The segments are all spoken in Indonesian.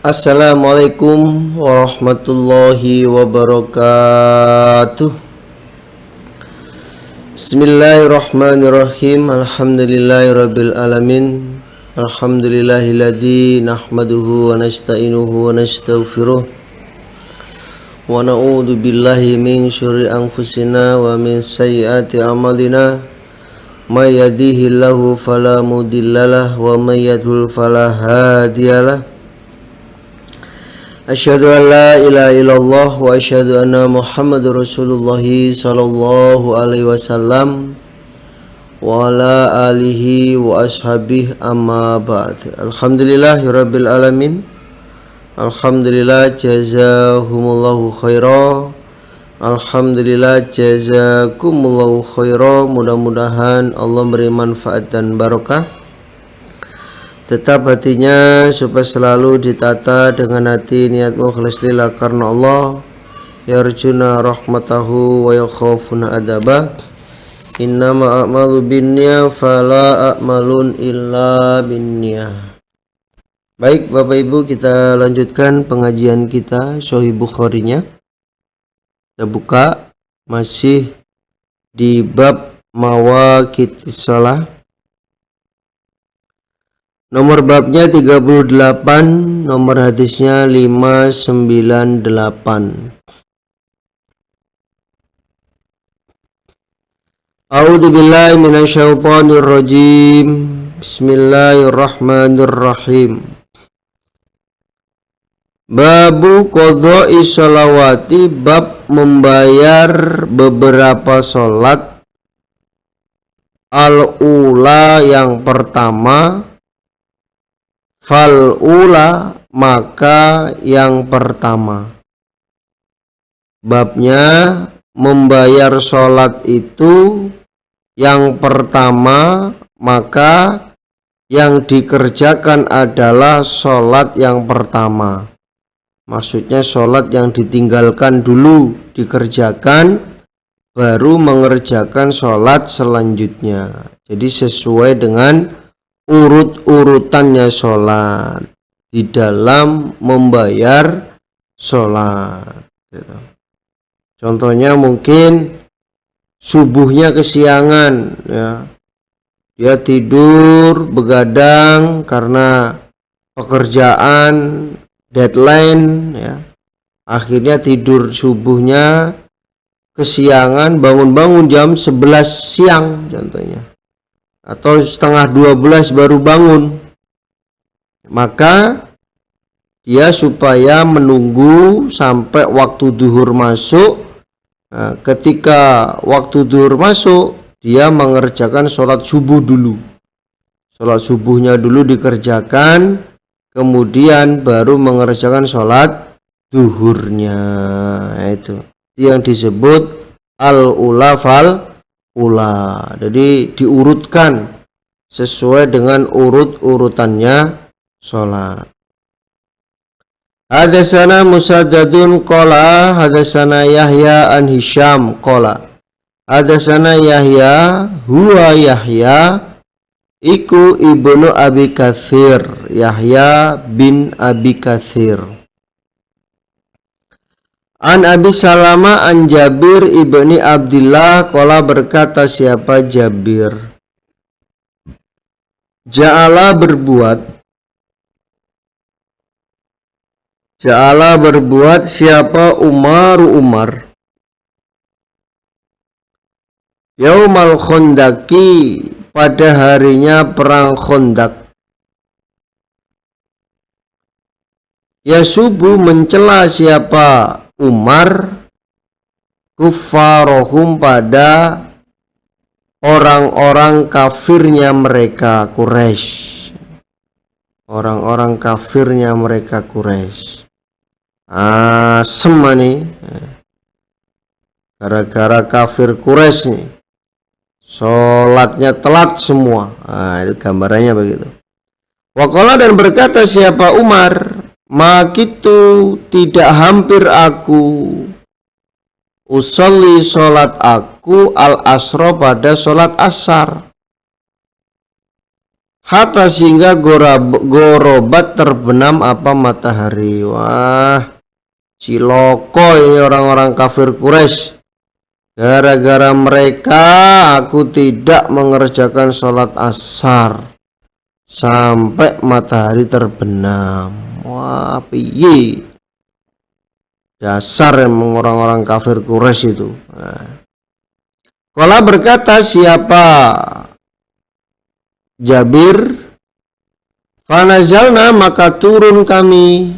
Assalamualaikum warahmatullahi wabarakatuh. Bismillahirrahmanirrahim. Alhamdulillahirabbil alamin. Alhamdulillahilladzi nahmaduhu wa nasta'inuhu wa nastaghfiruh. Wa na'udzu billahi min syururi anfusina wa min sayyiati a'malina. May yahdihillahu fala mudhillalah wa may yudhlil fala hadiyalah. Asyhadu an la ilaha illallah wa asyhadu anna Muhammadur Rasulullah sallallahu alaihi wasallam wa ala alihi wa ashabihi amma ba'd. Alhamdulillahirabbil alamin. Alhamdulillah jazahumullahu khaira. Alhamdulillah jazakumullahu khaira. Mudah-mudahan Allah beri manfaat dan barakah. Tetap hatinya supaya selalu ditata dengan hati niat mukhlis lillah karena Allah, yarjuna rahmatahu wa yakhafuna adabah. Innama a'malu binniyah fala a'malun illa binniyah. Baik Bapak Ibu, kita lanjutkan pengajian kita Sahih Bukhari-nya. Kita buka masih di bab mawaqitis shalah. Nomor babnya 38, nomor hadisnya 598. A'udzu billahi minasyaitonir rajim. Bismillahirrahmanirrahim. Babu qadha'i sholawati, bab membayar beberapa sholat. Al-ula, yang pertama. Fal-ula, maka yang pertama. Babnya membayar sholat itu yang pertama, maka yang dikerjakan adalah sholat yang pertama. Maksudnya sholat yang ditinggalkan dulu dikerjakan, baru mengerjakan sholat selanjutnya. Jadi sesuai dengan urut-urutannya sholat di dalam membayar sholat gitu. Contohnya mungkin subuhnya kesiangan ya. Dia tidur begadang karena pekerjaan deadline ya. Akhirnya tidur subuhnya kesiangan, bangun-bangun jam 11 siang contohnya, atau setengah 12 baru bangun. Maka dia supaya menunggu sampai waktu duhur masuk. Nah, ketika waktu duhur masuk, dia mengerjakan sholat subuh dulu. Sholat subuhnya dulu dikerjakan, kemudian baru mengerjakan sholat duhurnya. Itu yang disebut al-ula fal ula. Jadi diurutkan sesuai dengan urut-urutannya sholat. Hadatsana Musaddadun qala hadatsana Yahya an Hisham qala hadatsana Yahya huwa Yahya iku ibnu Abi Katsir, Yahya bin Abi Katsir. An Abi Salama an Jabir ibni Abdillah qala, berkata siapa Jabir, Ja'ala berbuat siapa Umar Yaumal Khandaqi, pada harinya perang Khandaq. Yasubu, mencela siapa Umar kuffarohum, pada orang-orang kafirnya mereka Quraisy. Orang-orang kafirnya mereka Quraisy. Asem nih. Gara-gara kafir Quraisy nih, sholatnya telat semua. Itu gambarannya begitu. Waqala, dan berkata siapa Umar, makitu, tidak hampir aku, usolli, sholat aku, al-asro, pada sholat asar, hatta sehingga gorobat terbenam apa matahari. Wah, ciloko ya orang-orang kafir Quraisy. Gara-gara mereka aku tidak mengerjakan sholat asar sampai matahari terbenam. Wah, piye? Dasar emang orang-orang kafir Quraisy itu. Qala berkata siapa Jabir, fanazalna maka turun kami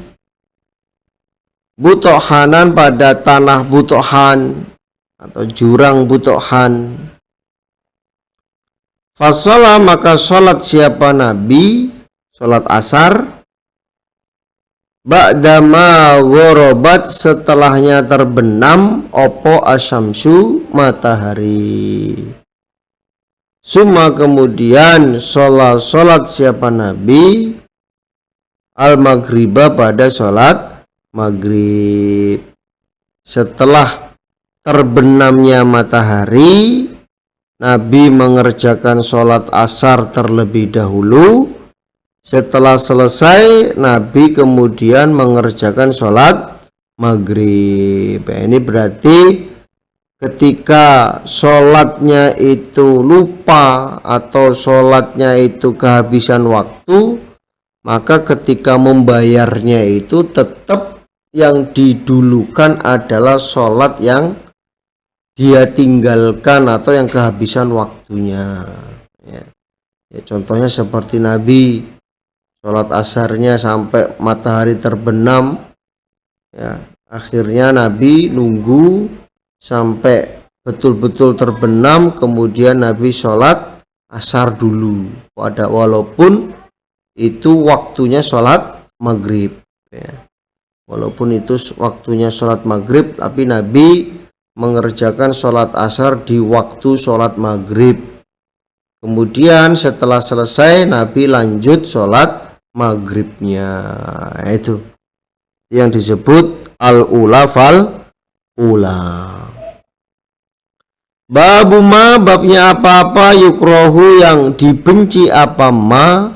Butohanan pada tanah Butohan atau jurang Butohan. Fasolah maka sholat siapa Nabi, sholat asar. Ba'dama ghorobat setelahnya terbenam opo asyamsu matahari. Summa kemudian sholat siapa Nabi al-maghriba pada sholat maghrib. Setelah terbenamnya matahari, Nabi mengerjakan sholat asar terlebih dahulu. Setelah selesai, Nabi kemudian mengerjakan sholat maghrib. Ini berarti ketika sholatnya itu lupa atau sholatnya itu kehabisan waktu, maka ketika membayarnya itu tetap yang didulukan adalah sholat yang dia tinggalkan atau yang kehabisan waktunya. Ya, contohnya seperti Nabi sholat asarnya sampai matahari terbenam, ya, akhirnya Nabi nunggu sampai betul-betul terbenam, kemudian Nabi sholat asar dulu, walaupun itu waktunya sholat maghrib, ya. Walaupun itu waktunya sholat maghrib, tapi Nabi mengerjakan sholat asar di waktu sholat maghrib. Kemudian setelah selesai Nabi lanjut sholat maghribnya. Itu yang disebut al-ula fal-ula. Babu ma, babnya apa-apa yukrohu yang dibenci apa ma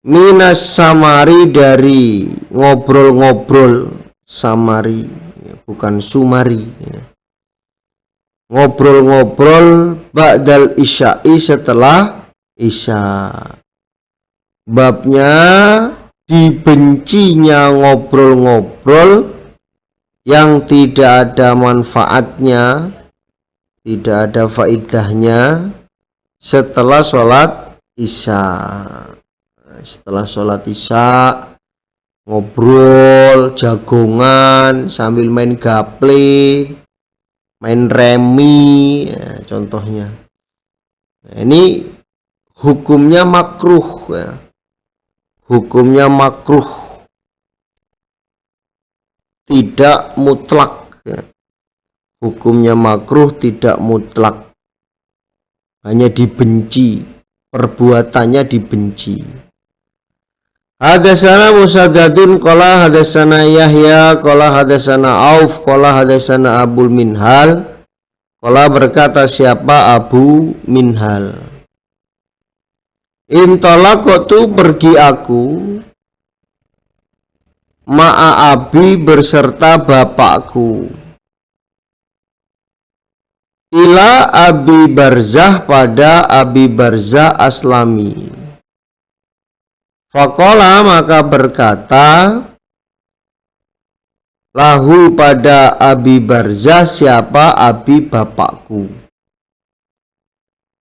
minas samari dari ngobrol-ngobrol. Samari bukan sumari, ya. Ngobrol-ngobrol ba'dal isya'i setelah isya. Babnya dibencinya ngobrol-ngobrol yang tidak ada manfaatnya, tidak ada faidahnya setelah sholat isya. Setelah sholat isya ngobrol jagongan sambil main gaple, main remi, ya, contohnya. Nah, ini hukumnya makruh, ya. Hukumnya makruh, tidak mutlak, ya. Hukumnya makruh tidak mutlak, hanya dibenci, perbuatannya dibenci. Hadasana Musaddadun qala hadasana Yahya qala hadasana Auf qala hadasana Abul Minhal qala berkata siapa Abu Minhal, intalaqtu pergi aku ma'a abi berserta bapakku ila Abi Barzah pada Abi Barzah Aslami. Faqala maka berkata lahu pada Abi Barzah siapa Abi bapakku.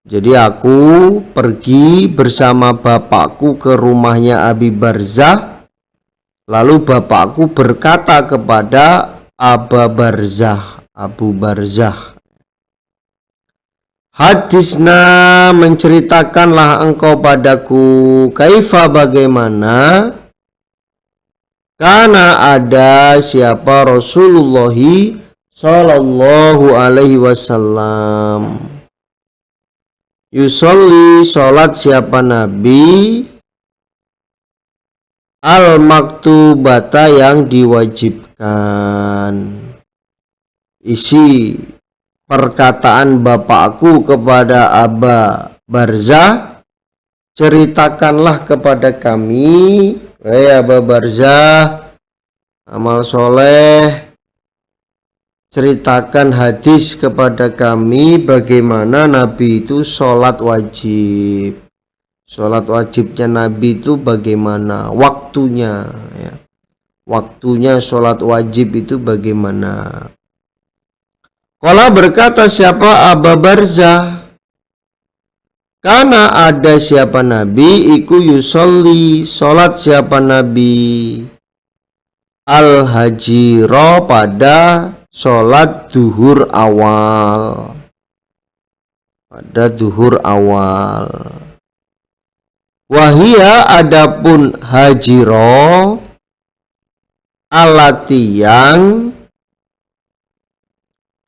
Jadi aku pergi bersama bapakku ke rumahnya Abi Barzah. Lalu bapakku berkata kepada Abu Barzah, hadisna menceritakanlah engkau padaku kaifa bagaimana karena ada siapa Rasulullah sallallahu alaihi wasallam yusolli sholat siapa Nabi al-maktubata yang diwajibkan. Isi perkataan bapakku kepada Aba Barzah ceritakanlah kepada kami, Abu Barzah, amal soleh, ceritakan hadis kepada kami bagaimana Nabi itu sholat wajib. Sholat wajibnya Nabi itu bagaimana, waktunya ya. Waktunya sholat wajib itu bagaimana. Qala berkata siapa Abu Barzah, karena ada siapa Nabi iku yusolli, sholat siapa Nabi al-hajiro, pada sholat duhur awal, pada duhur awal. Wahia adapun hajiro, alati yang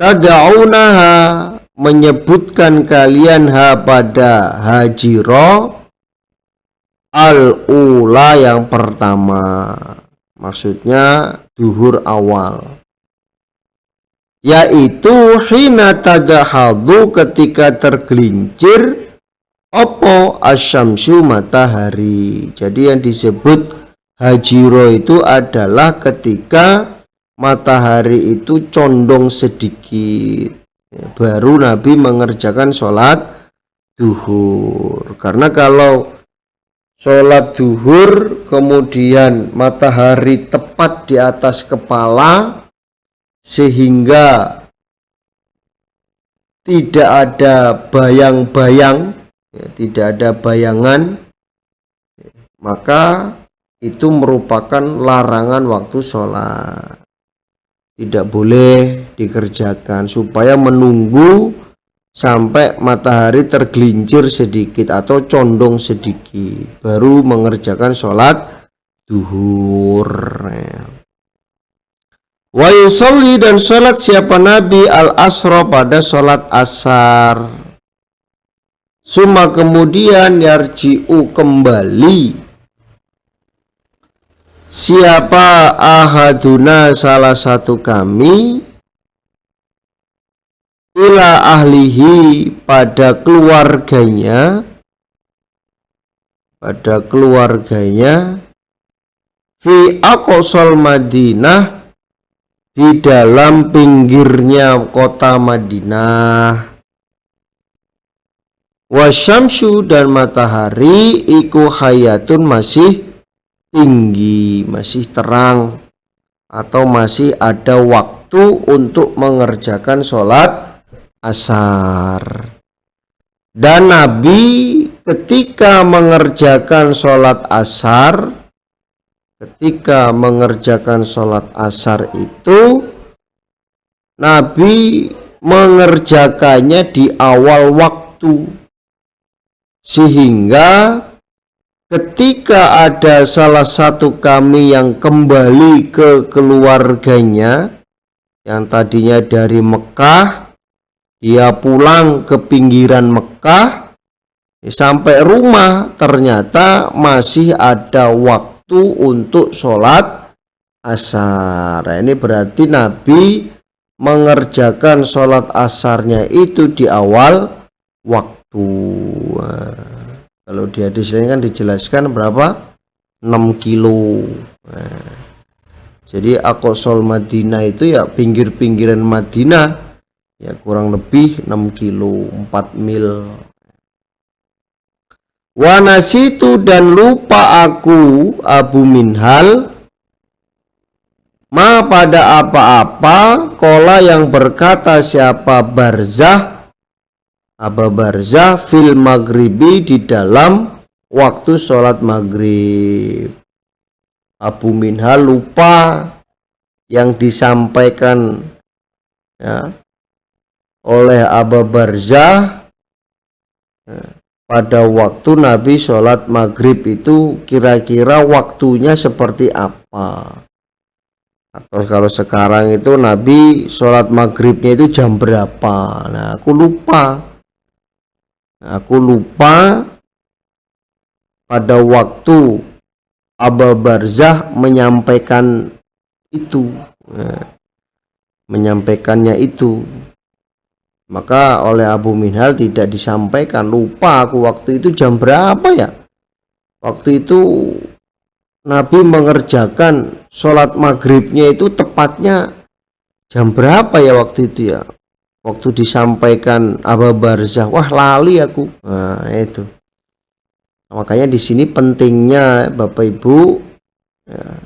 tad'unaha, menyebutkan kalian ha pada hajiro, al-ula yang pertama, maksudnya duhur awal, yaitu hina tadahadu, ketika tergelincir opo asyamsu, matahari. Jadi yang disebut hajiro itu adalah ketika matahari itu condong sedikit, baru Nabi mengerjakan sholat duhur. Karena kalau sholat duhur kemudian matahari tepat di atas kepala sehingga tidak ada bayang-bayang, ya, tidak ada bayangan, maka itu merupakan larangan waktu sholat, tidak boleh dikerjakan, supaya menunggu sampai matahari tergelincir sedikit atau condong sedikit baru mengerjakan sholat duhur ya. Wa yusolli, dan sholat siapa Nabi al-asra, pada sholat asar. Suma kemudian yarji'u, kembali siapa ahaduna, salah satu kami, ila ahlihi, pada keluarganya, fi aqsal Madinah, di dalam pinggirnya kota Madinah. Wasyamsu, dan matahari iku hayatun, masih tinggi, masih terang, atau masih ada waktu untuk mengerjakan sholat asar. Dan Nabi ketika mengerjakan sholat asar, itu Nabi mengerjakannya di awal waktu, sehingga ketika ada salah satu kami yang kembali ke keluarganya, yang tadinya dari Mekah, dia pulang ke pinggiran Mekah, sampai rumah ternyata masih ada waktu untuk sholat asar. Ini berarti Nabi mengerjakan sholat asarnya itu di awal waktu. Kalau di hadis ini kan dijelaskan berapa? 6 kilo. Jadi aqsal Madinah itu ya pinggir-pinggiran Madinah, ya kurang lebih 6 kilo, 4 mil. Wa nasitu, dan lupa aku Abu Minhal, ma pada apa-apa, kola yang berkata siapa Barzah, Abu Barzah, fil maghribi, di dalam waktu sholat maghrib. Abu Minhal lupa yang disampaikan ya, oleh Abu Barzah pada waktu Nabi sholat maghrib itu kira-kira waktunya seperti apa, atau kalau sekarang itu Nabi sholat maghribnya itu jam berapa. Nah aku lupa pada waktu Abu Barzah menyampaikan itu, menyampaikannya itu. Maka oleh Abu Minhal tidak disampaikan, lupa aku waktu itu jam berapa ya. Waktu itu Nabi mengerjakan sholat maghribnya itu tepatnya jam berapa ya waktu itu ya? Waktu disampaikan Abu Barzah, wah lali aku. Nah, itu. Makanya di sini pentingnya Bapak Ibu ya,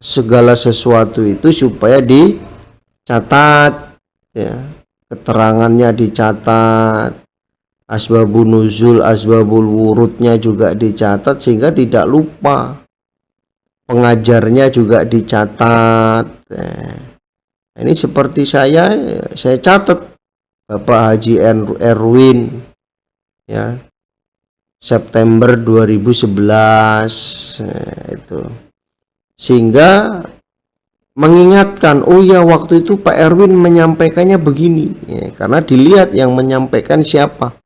segala sesuatu itu supaya dicatat ya. Keterangannya dicatat, asbabun nuzul, asbabul wurudnya juga dicatat sehingga tidak lupa. Pengajarnya juga dicatat. Ini seperti saya catat Bapak Haji Erwin ya, September 2011 itu, sehingga mengingatkan, oh ya waktu itu Pak Erwin menyampaikannya begini ya, karena dilihat yang menyampaikan siapa,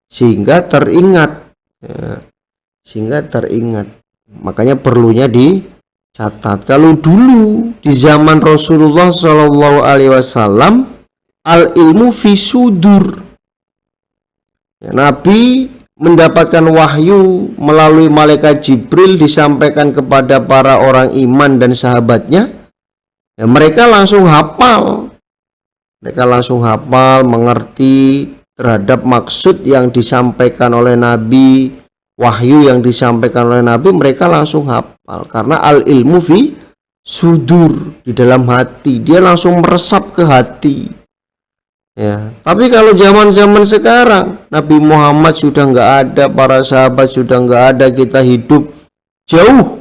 sehingga teringat ya, makanya perlunya dicatat. Kalau dulu di zaman Rasulullah SAW, al ilmu fi sudur ya, Nabi mendapatkan wahyu melalui malaikat Jibril disampaikan kepada para orang iman dan sahabatnya ya, mereka langsung hafal, mengerti terhadap maksud yang disampaikan oleh Nabi, wahyu yang disampaikan oleh Nabi, mereka langsung hafal karena al ilmu fi sudur, di dalam hati, dia langsung meresap ke hati ya. Tapi kalau zaman-zaman sekarang Nabi Muhammad sudah nggak ada, para sahabat sudah nggak ada, kita hidup jauh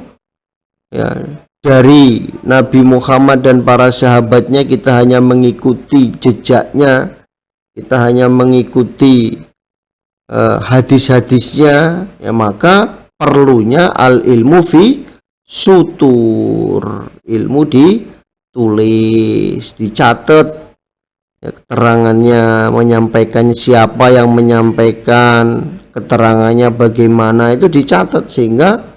ya dari Nabi Muhammad dan para sahabatnya, kita hanya mengikuti jejaknya, kita hanya mengikuti hadis-hadisnya ya, maka perlunya al ilmu fi sutur, ilmu ditulis, dicatat ya, keterangannya, menyampaikan siapa yang menyampaikan, keterangannya bagaimana, itu dicatat sehingga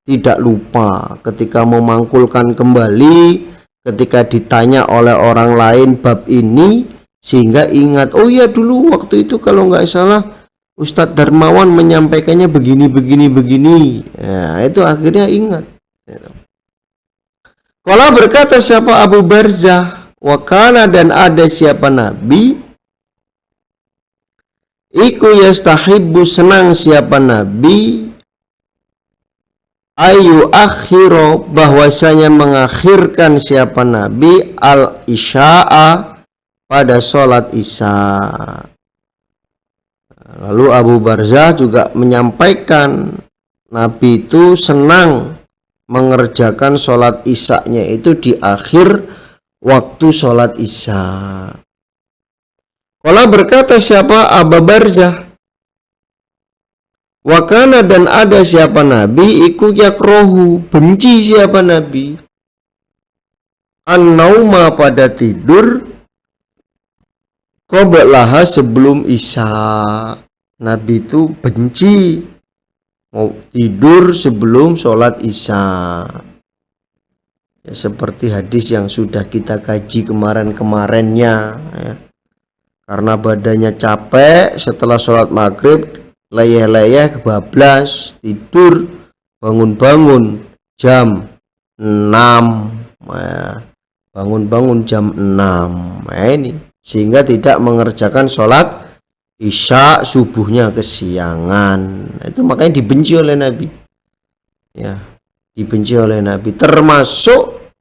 tidak lupa ketika memangkulkan kembali, ketika ditanya oleh orang lain bab ini, sehingga ingat, oh ya dulu waktu itu kalau nggak salah Ustadz Darmawan menyampaikannya begini. Ya, itu akhirnya ingat. Kalau berkata siapa Abu Barzah, wakana, dan ada siapa Nabi, iku yastahibbu, senang siapa Nabi, ayu akhiro, bahwasanya mengakhirkan siapa Nabi, al isya'a, pada sholat isya. Lalu Abu Barzah juga menyampaikan Nabi itu senang mengerjakan sholat isya-nya itu di akhir waktu sholat isya. Kalau berkata siapa Abu Barzah, wakana, dan ada siapa Nabi, iku yakrohu, benci siapa Nabi, an-nauma, pada tidur, qablaha, sebelum isya. Nabi itu benci mau tidur sebelum sholat isya ya, seperti hadis yang sudah kita kaji kemarin-kemarinnya ya. Karena badannya capek setelah sholat maghrib, leyeh-leyeh kebablas, tidur, bangun-bangun jam 6 ya. Bangun-bangun jam 6 ya, ini sehingga tidak mengerjakan sholat isya, subuhnya kesiangan. Itu makanya dibenci oleh Nabi ya, dibenci oleh Nabi. Termasuk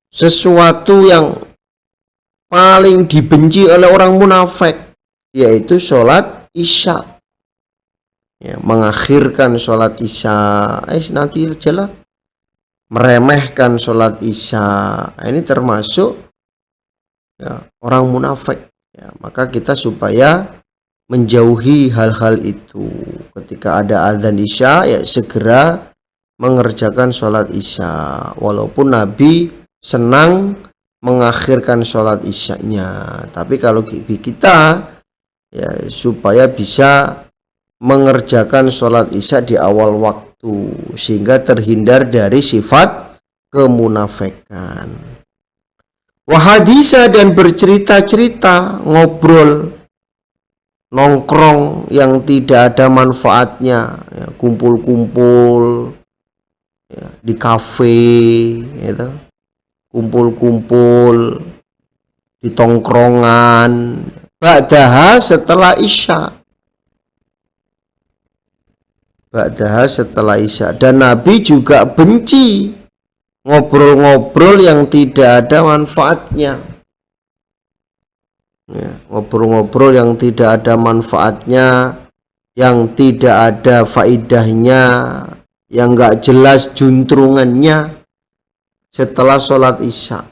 sesuatu yang paling dibenci oleh orang munafik, yaitu sholat isya ya, mengakhirkan sholat isya, nanti aja lah, meremehkan sholat isya. Ini termasuk ya, orang munafik ya. Maka kita supaya menjauhi hal-hal itu. Ketika ada azan isya ya segera mengerjakan sholat isya, walaupun Nabi senang mengakhirkan sholat isyanya. Tapi kalau kita ya supaya bisa mengerjakan sholat isya di awal waktu sehingga terhindar dari sifat kemunafikan. Wahadisa, dan bercerita-cerita, ngobrol nongkrong yang tidak ada manfaatnya, ya, kumpul-kumpul ya, di kafe, gitu. Kumpul-kumpul di tongkrongan, ba'daha setelah isya. Ba'daha setelah isya. Dan Nabi juga benci ngobrol-ngobrol yang tidak ada manfaatnya. Ya, ngobrol-ngobrol yang tidak ada manfaatnya, yang tidak ada faidahnya, yang nggak jelas juntrungannya setelah sholat isya.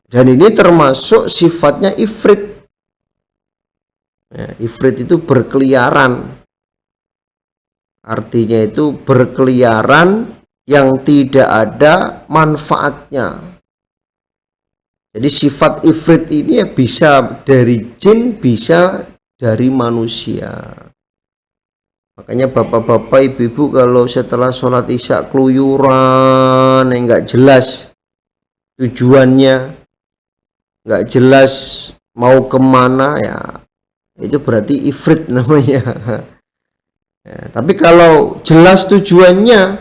Dan ini termasuk sifatnya ifrit. Ya, ifrit itu berkeliaran. Artinya itu berkeliaran yang tidak ada manfaatnya. Jadi sifat ifrit ini ya bisa dari jin, bisa dari manusia. Makanya bapak-bapak, ibu-ibu kalau setelah sholat isya keluyuran, nggak jelas tujuannya, nggak jelas mau kemana, ya itu berarti ifrit namanya. Ya, tapi kalau jelas tujuannya,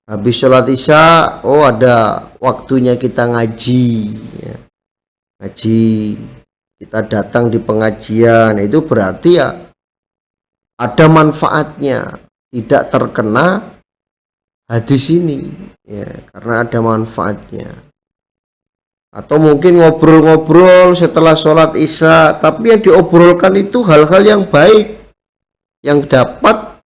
habis sholat isya, oh ada waktunya kita ngaji, ya. Ngaji, kita datang di pengajian, itu berarti ya ada manfaatnya, tidak terkena hadis ini, ya, karena ada manfaatnya. Atau mungkin ngobrol-ngobrol setelah sholat isya, tapi yang diobrolkan itu hal-hal yang baik, yang dapat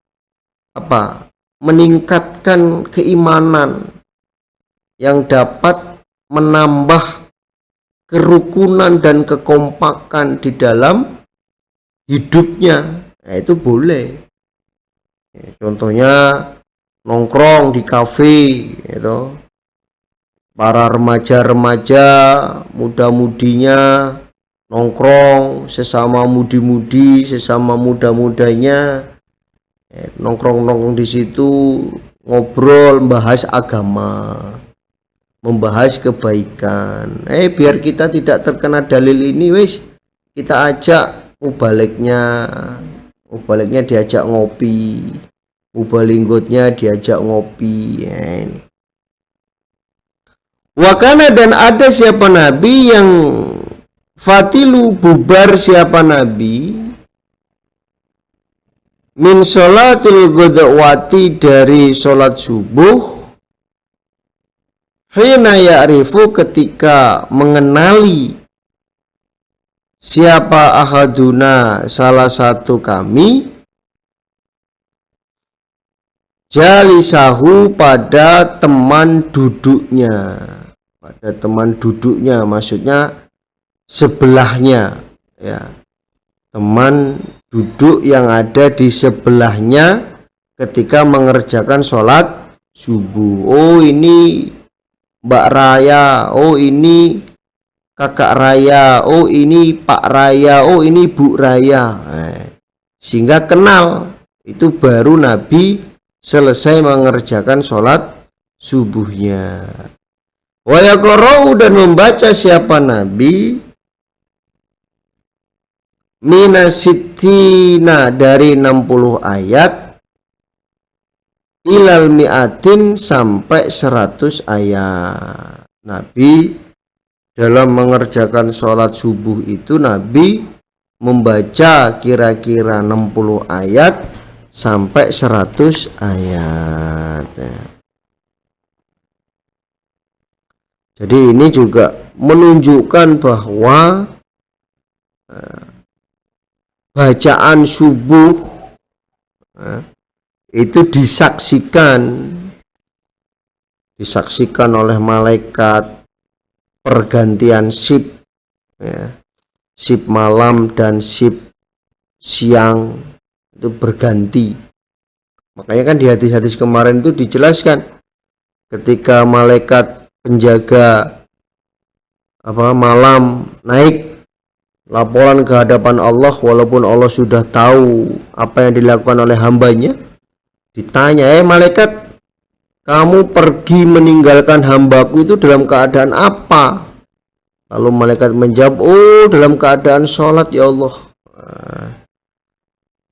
apa? Meningkatkan keimanan, yang dapat menambah kerukunan dan kekompakan di dalam hidupnya. Nah, itu boleh. Ya, contohnya nongkrong di kafe, gitu. Para remaja-remaja, muda-mudinya nongkrong, sesama mudi-mudi, sesama muda-mudanya, nongkrong-nongkrong di situ, ngobrol, membahas agama, membahas kebaikan. Biar kita tidak terkena dalil ini, wis kita ajak mubaliknya diajak ngopi, mubalinggotnya diajak ngopi. Ini. Wakana, dan ada siapa nabi yang fatilu, bubar siapa nabi, min sholatil ghadawati, dari sholat subuh, hina ya'rifu, ketika mengenali siapa ahaduna, salah satu kami, jalisahu, pada teman duduknya. Pada teman duduknya maksudnya sebelahnya, ya, teman duduk yang ada di sebelahnya ketika mengerjakan sholat subuh. Oh ini Mbak Raya, oh ini Kakak Raya, oh ini Pak Raya, oh ini Bu Raya. Sehingga kenal, itu baru Nabi selesai mengerjakan sholat subuhnya. Wa yaqra'u, dan membaca siapa Nabi, minasitina, dari 60 ayat, ilal mi'atin, sampai 100 ayat. Nabi dalam mengerjakan sholat subuh itu Nabi membaca kira-kira 60 ayat sampai 100 ayat. Jadi ini juga menunjukkan bahwa bacaan subuh itu disaksikan oleh malaikat, pergantian shift, ya, shift malam dan shift siang itu berganti. Makanya kan di hadis-hadis kemarin itu dijelaskan ketika malaikat penjaga malam naik laporan ke hadapan Allah, walaupun Allah sudah tahu apa yang dilakukan oleh hambanya, ditanya, malaikat, kamu pergi meninggalkan hambaku itu dalam keadaan apa? Lalu malaikat menjawab, oh dalam keadaan sholat ya Allah.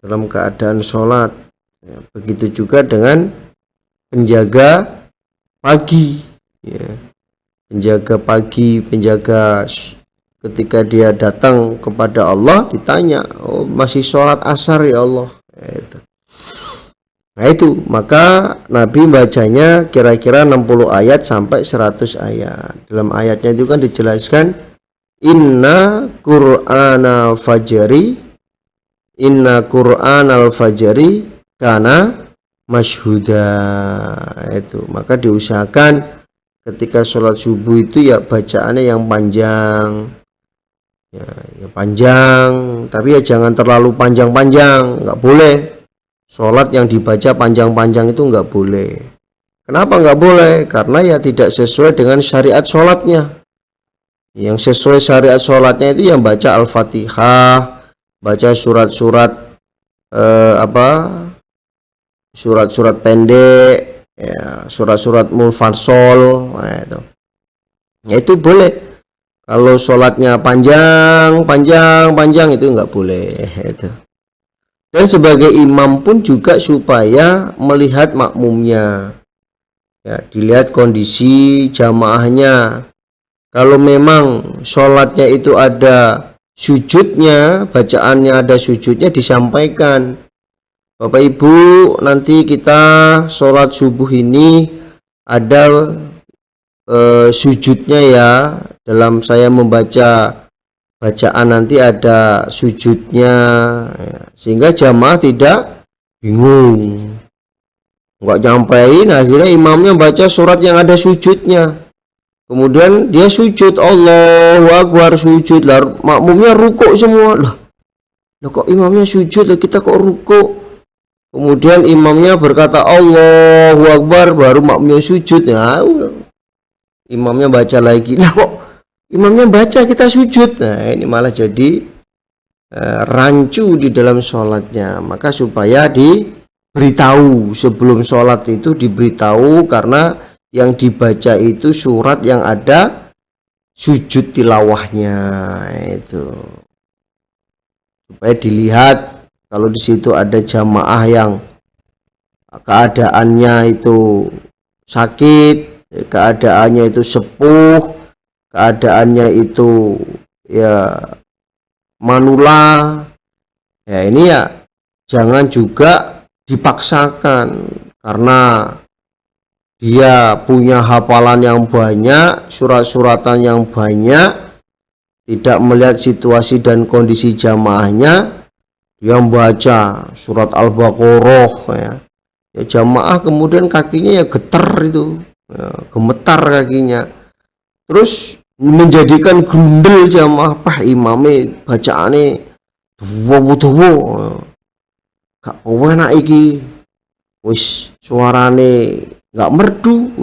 dalam keadaan sholat. Ya, begitu juga dengan penjaga pagi, ya. Penjaga pagi, penjaga ketika dia datang kepada Allah ditanya, oh masih sholat asar ya Allah. Nah itu, maka Nabi bacanya kira-kira 60 ayat sampai 100 ayat. Dalam ayatnya itu kan dijelaskan, Inna Qur'anal fajri kana masyhuda. Itu, maka diusahakan ketika sholat subuh itu ya bacaannya yang panjang. Ya panjang, tapi ya jangan terlalu panjang-panjang, nggak boleh. Sholat yang dibaca panjang-panjang itu nggak boleh. Kenapa nggak boleh? Karena ya tidak sesuai dengan syariat sholatnya. Yang sesuai syariat sholatnya itu yang baca Al-Fatihah, baca surat-surat surat-surat pendek, ya, surat-surat mufassal, nah, itu boleh. Kalau sholatnya panjang itu nggak boleh. Itu. Dan sebagai imam pun juga supaya melihat makmumnya, ya, dilihat kondisi jamaahnya. Kalau memang sholatnya itu ada sujudnya, bacaannya ada sujudnya, disampaikan, Bapak Ibu, nanti kita sholat subuh ini ada sujudnya ya, dalam saya membaca bacaan nanti ada sujudnya, ya, sehingga jamaah tidak bingung, nggak nyampein akhirnya imamnya baca surat yang ada sujudnya, kemudian dia sujud, Allahu Akbar, sujud, lah makmumnya rukuk semua, lah kok imamnya sujud, lah kita kok rukuk, kemudian imamnya berkata Allahu Akbar, baru makmumnya sujud, ya imamnya baca lagi, lah kok imamnya baca kita sujud. Nah ini malah jadi rancu di dalam sholatnya. Maka supaya diberitahu sebelum sholat itu, diberitahu, karena yang dibaca itu surat yang ada sujud tilawahnya, itu supaya dilihat kalau di situ ada jamaah yang keadaannya itu sakit, keadaannya itu sepuh, keadaannya itu ya manula, ya ini ya jangan juga dipaksakan karena dia punya hafalan yang banyak, surat-suratan yang banyak, tidak melihat situasi dan kondisi jamaahnya, dia membaca surat Al-Baqarah, ya jamaah kemudian kakinya ya getar itu, ya, gemetar kakinya, terus menjadikan grundel jamaah, imame bacaane dawa-dawa, gak enak iki, wis suarane gak merdu,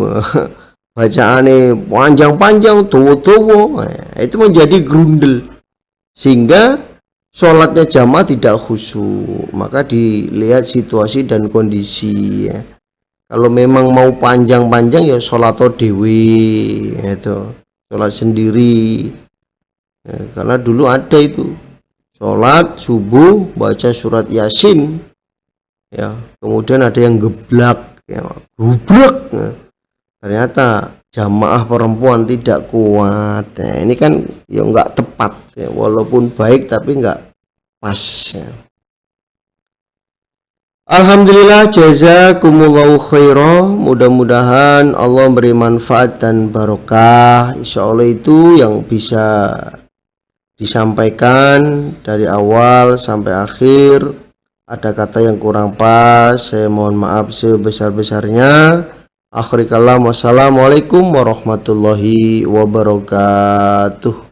bacaane panjang-panjang, dawa-dawa, itu menjadi grundel sehingga sholatnya jamaah tidak khusyuk. Maka dilihat situasi dan kondisi, ya. Kalau memang mau panjang-panjang ya sholat dewi, itu sholat sendiri, ya, karena dulu ada itu sholat subuh baca surat Yasin, ya, kemudian ada yang geblak, ya, gubrek, ya. Ternyata jamaah perempuan tidak kuat, ya. Ini kan ya nggak tepat, ya. Walaupun baik tapi nggak pas, ya. Alhamdulillah, jazakumullahu khairan. Mudah-mudahan Allah beri manfaat dan barokah. Insya Allah itu yang bisa disampaikan dari awal sampai akhir. Ada kata yang kurang pas, saya mohon maaf sebesar-besarnya. Akhir kalam, wassalamualaikum warahmatullahi wabarakatuh.